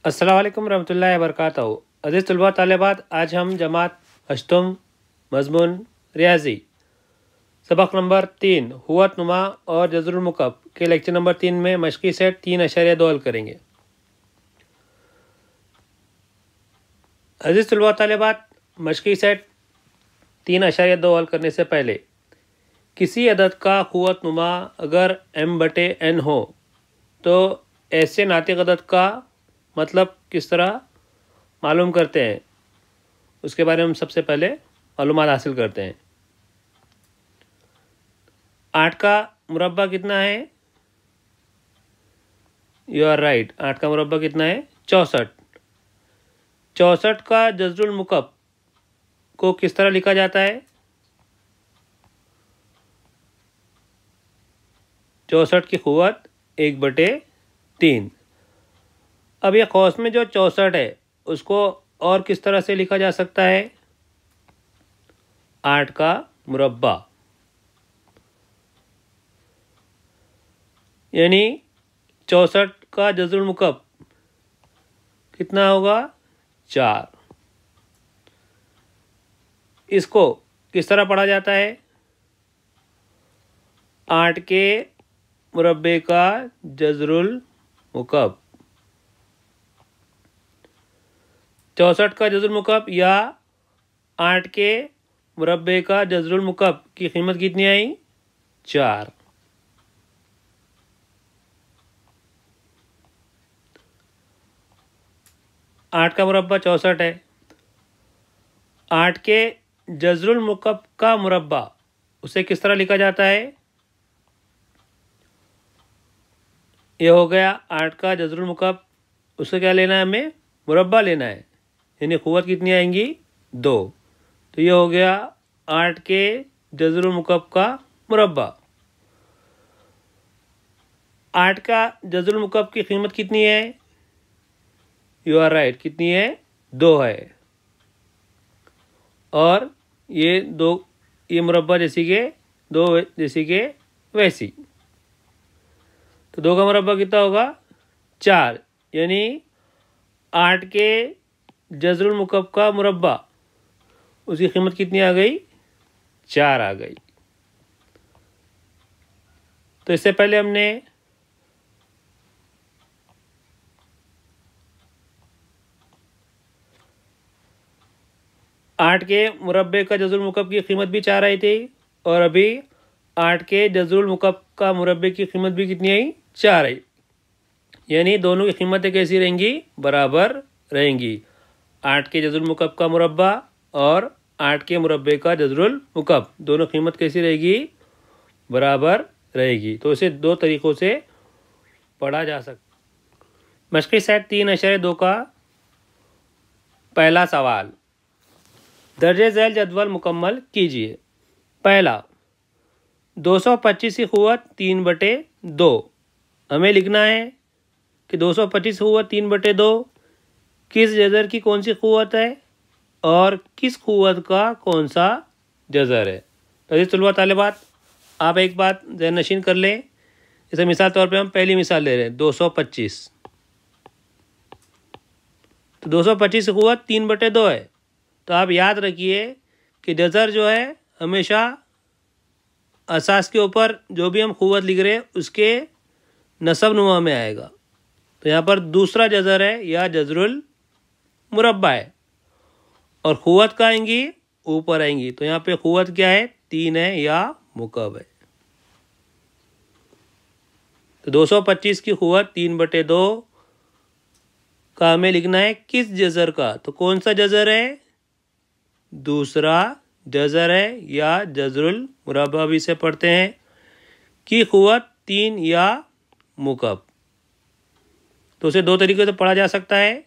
अस्सलाम वालेकुम रहमतुल्लाहि व बरकातहू। अज़ीज़ तलबा तालिबात, आज हम जमात अष्टम मज़मून रियाजी सबक नंबर 3 हुवत नुमा और जज़रुल मुकब के लेक्चर नंबर 3 में मशक़ी सेट 3.2 हल करेंगे। अज़ीज़ तलबा तालिबात, मशक़ी सेट 3.2 हल करने से पहले किसी अदद का हुवत नुमा अगर m/n हो तो ऐसे नातिक़ अदद का मतलब किस तरह मालूम करते हैं, उसके बारे में हम सबसे पहले मालूमात हासिल करते हैं। 8 का मुरब्बा कितना है? यू आर राइट, 8 का मुरब्बा कितना है? 64। 64 का जज़रुल मुकब को किस तरह लिखा जाता है? 64 की क़ुव्वत 1/3। अब यह कौस में जो 64 है उसको और किस तरह से लिखा जा सकता है? 8 का मुरब्बा, यानी 64 का जज़रुल मुकब कितना होगा? 4। इसको किस तरह पढ़ा जाता है? 8 के मुरब्बे का जज़रुल मुकब। 64 का जज़रुल मुकब या 8 के मुरब्बे का जज़रुल मुकब की कीमत कितनी आई? 4। आठ का मुरब्बा 64 है। 8 के जज़रुल मुकब का मुरब्बा उसे किस तरह लिखा जाता है? ये हो गया 8 का जज़रुल मुकब, उसे क्या लेना है? हमें मुरब्बा लेना है, यानी क़ुव्वत कितनी आएंगी? 2। तो ये हो गया 8 के जज़रुल मुकब का मुरब्बा। 8 का जज़रुल मुकब की कीमत कितनी है? यू आर राइट, कितनी है? 2 है। और ये 2, ये मुरब्बा जैसी के 2 जैसी के वैसी, तो 2 का मुरब्बा कितना होगा? 4, यानी 8 के जज़रुल मुकब का मुरब्बा उसकी कीमत कितनी आ गई? 4 आ गई। तो इससे पहले हमने 8 के मुरब्बे का जज़रुल मुकब की कीमत भी 4 आई थी, और अभी 8 के जज़रुल मुकब का मुरब्बे की कीमत भी कितनी आई? 4 आई, यानी दोनों की कीमतें कैसी रहेंगी? बराबर रहेंगी। 8 के जज़रुल मुकब का मुरब्बा और 8 के मुरब्बे का जज़रुल मुकब, दोनों कीमत कैसी रहेगी? बराबर रहेगी। तो इसे 2 तरीक़ों से पढ़ा जा सकता। मशक़ी सेट 3.2 का पहला सवाल, दर्जे झैल जदवल मुकम्मल कीजिए। पहला, 225 की क़ुव्वत 3/2। हमें लिखना है कि 225 की क़ुव्वत 3/2 किस जज़र की कौन सी क़ुव्वत है और किस क़ुव्वत का कौन सा जज़र है। तो अज़ीज़ तलबा तालिबात, आप एक बात ज़हन नशीन कर लें। जैसे मिसाल तौर पे हम पहली मिसाल ले रहे हैं, 225। तो 225 की क़ुव्वत 3/2 है। तो आप याद रखिए कि जज़र जो है हमेशा असास के ऊपर जो भी हम क़ुव्वत लिख रहे हैं उसके नसब नुमा में आएगा। तो यहाँ पर दूसरा जज़र है या जज़रुल मुरब्बा है, और क़ुव्वत का आएंगी ऊपर आएंगी। तो यहाँ पे क़ुव्वत क्या है? 3 है या मुकब है। तो 225 की क़ुव्वत 3/2 का हमें लिखना है किस जज़र का? तो कौन सा जज़र है? दूसरा जज़र है या जज़रुल मुरब्बा भी से पढ़ते हैं, की क़ुव्वत 3 या मुकब। तो उसे 2 तरीक़े से पढ़ा जा सकता है।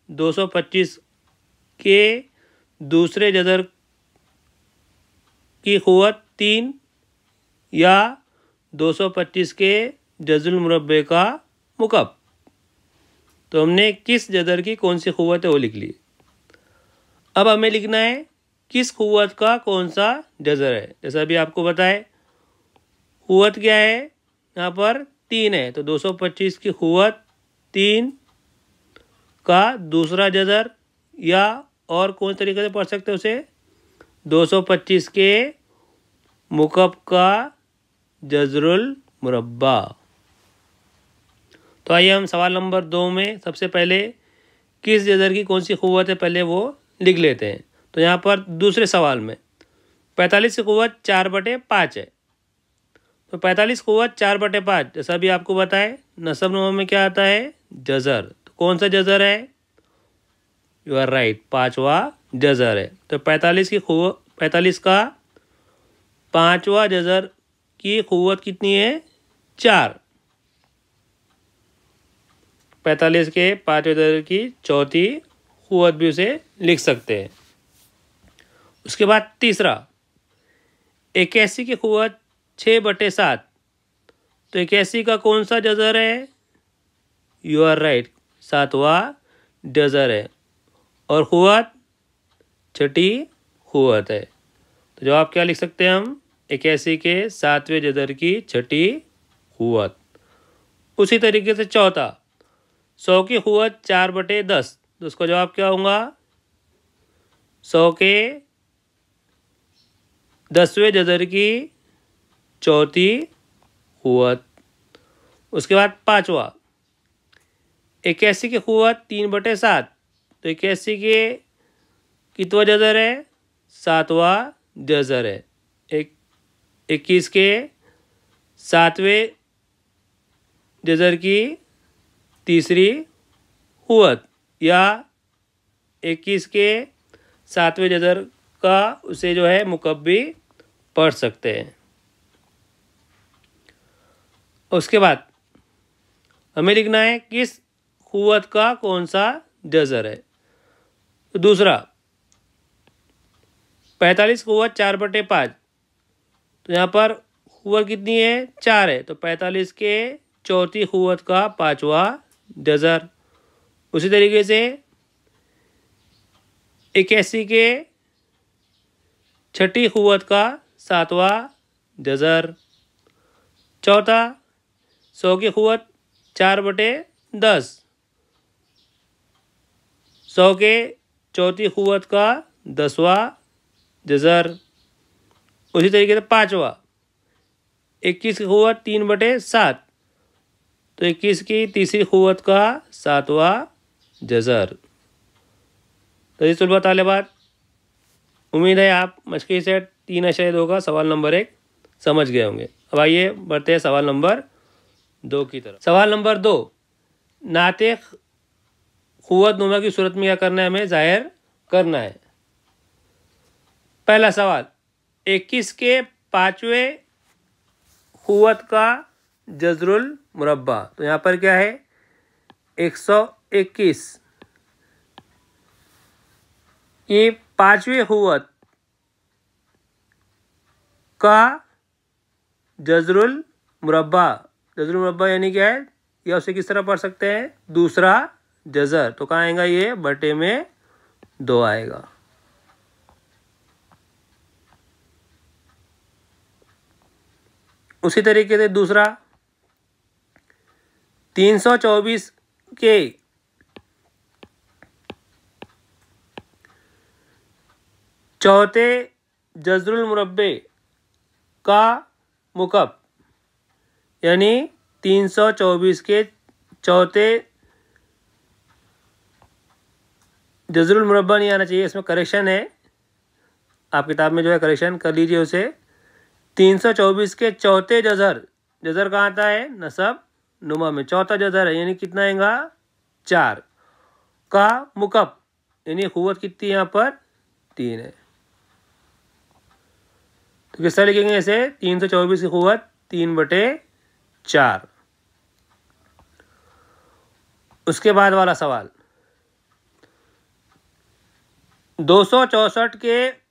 225 के दूसरे जज़र की क़ुव्वत 3 या 225 के जज़रुल मुरब्बे का मुकब। तो हमने किस जज़र की कौन सी क़ुव्वत है वो लिख ली। अब हमें लिखना है किस क़ुव्वत का कौन सा जज़र है। जैसा अभी आपको बताए, क़ुव्वत क्या है? यहाँ पर 3 है, तो 225 की क़ुव्वत 3 का दूसरा जज़र, या और कौन तरीके से पढ़ सकते हैं उसे, 225 के मुकअब का जज़रुल मुरब्बा। तो आइए हम सवाल नंबर 2 में सबसे पहले किस जज़र की कौन सी क़ुव्वत है पहले वो लिख लेते हैं। तो यहाँ पर दूसरे सवाल में 45 की क़ुव्वत 4/5 है। तो 45 क़ुव्वत 4/5 जैसा भी आपको बताए नसब नुमा में क्या आता है, जज़र। तो कौन सा जज़र है, यू आर राइट, 5वां जज़र है। तो 45 का 5वां जज़र की क़ुव्वत कितनी है, 4। 45 के 5वें जज़र की चौथी क़ुव्वत भी उसे लिख सकते हैं। उसके बाद तीसरा 81 की क़ुव्वत 6/7। तो 81 का कौन सा जज़र है, यू आर राइट, 7वां जज़र है और क़ुव्वत छठी क़ुव्वत है। तो जवाब क्या लिख सकते हैं हम, 81 के 7वें जज़र की छठी क़ुव्वत। उसी तरीके से चौथा 100 की क़ुव्वत 4/10। तो उसका जवाब क्या होगा, 100 के 10वें जज़र की चौथी क़ुव्वत। उसके बाद पाँचवा 81 की क़ुव्वत 3/7। तो 81 के कितवा जज़र है, 7वां जज़र है। 21 के 7वें जज़र की तीसरी क़ुव्वत, या 21 के 7वें जज़र का उसे जो है मुकअब भी पढ़ सकते हैं। उसके बाद हमें लिखना है किस क़ुव्वत का कौन सा जज़र है। तो दूसरा 45 क़ुव्वत 4/5। तो यहाँ पर क़ुव्वत कितनी है, 4 है। तो 45 के चौथी क़ुव्वत का 5वां जज़र। उसी तरीके से 81 के छठी क़ुव्वत का 7वां जज़र। चौथा 100 की क़ुव्वत 4/10। 100 के चौथी क़ुव्वत का 10वां जज़र। उसी तरीके से पाँचवा 21 की क़ुव्वत 3/7। तो 21 की तीसरी क़ुव्वत का 7वां जज़र। तो ये सुलभ तालिबात, उम्मीद है आप मशक़ी सेट 3.2 का सवाल नंबर 1 समझ गए होंगे। अब आइए बढ़ते हैं सवाल नंबर 2 की तरफ। सवाल नंबर 2, नाते क़ुव्वत नुमा की सूरत में क्या करना है, हमें ज़ाहिर करना है। पहला सवाल 21 के 5वें क़ुव्वत का जज़रुल मुरब्बा। तो यहाँ पर क्या है, 121 की 5वीं क़ुव्वत का जज़रुल मुरब्बा। जज़रुल मुरब्बा यानी क्या है, या उसे किस तरह पढ़ सकते हैं, दूसरा जज़र। तो कहाँ आएगा ये, बटे में 2 आएगा। उसी तरीके से दूसरा 324 के चौथे जज़रुल मुरब्बे का मुकअब, यानी 324 के चौथे जज़रुल मुरब्बा नहीं आना चाहिए, इसमें करेक्शन है, आप किताब में जो है करेक्शन कर लीजिए उसे। 324 के चौथे जज़र, जज़र कहाँ आता है, नसब नुमा में, चौथा जज़र है, यानी कितना आएगा, 4 का मुकअब, यानी क़ुव्वत कितनी यहाँ पर 3 है। तो किस तरह लिखेंगे इसे, 324 की क़ुव्वत 3/4। उसके बाद वाला सवाल 264 के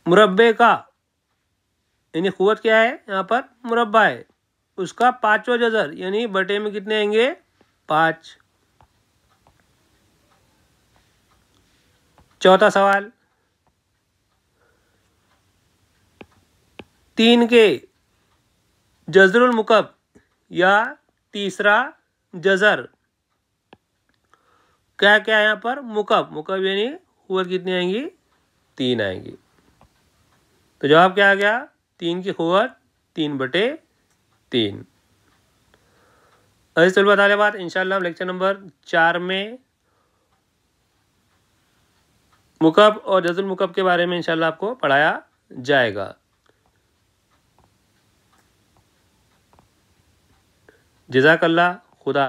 मुरब्बे का, यानी क़ुव्वत क्या है यहाँ पर, मुरब्बा है, उसका 5वां जज़र, यानी बटे में कितने आएंगे, 5। चौथा सवाल 3 के जज़रुल मुकअब या तीसरा जजर, क्या क्या है यहाँ पर, मुकब, मुकब यानी हुआ कितनी आएंगी, 3 आएंगी। तो जवाब क्या आ गया, 3 की खुवत 3/3। अरे चलो बता ले बात, इंशाल्लाह हम लेक्चर नंबर 4 में मुकब और जजुल मुकब के बारे में इंशाल्लाह आपको पढ़ाया जाएगा। जज़ाकल्लाह, खुदा।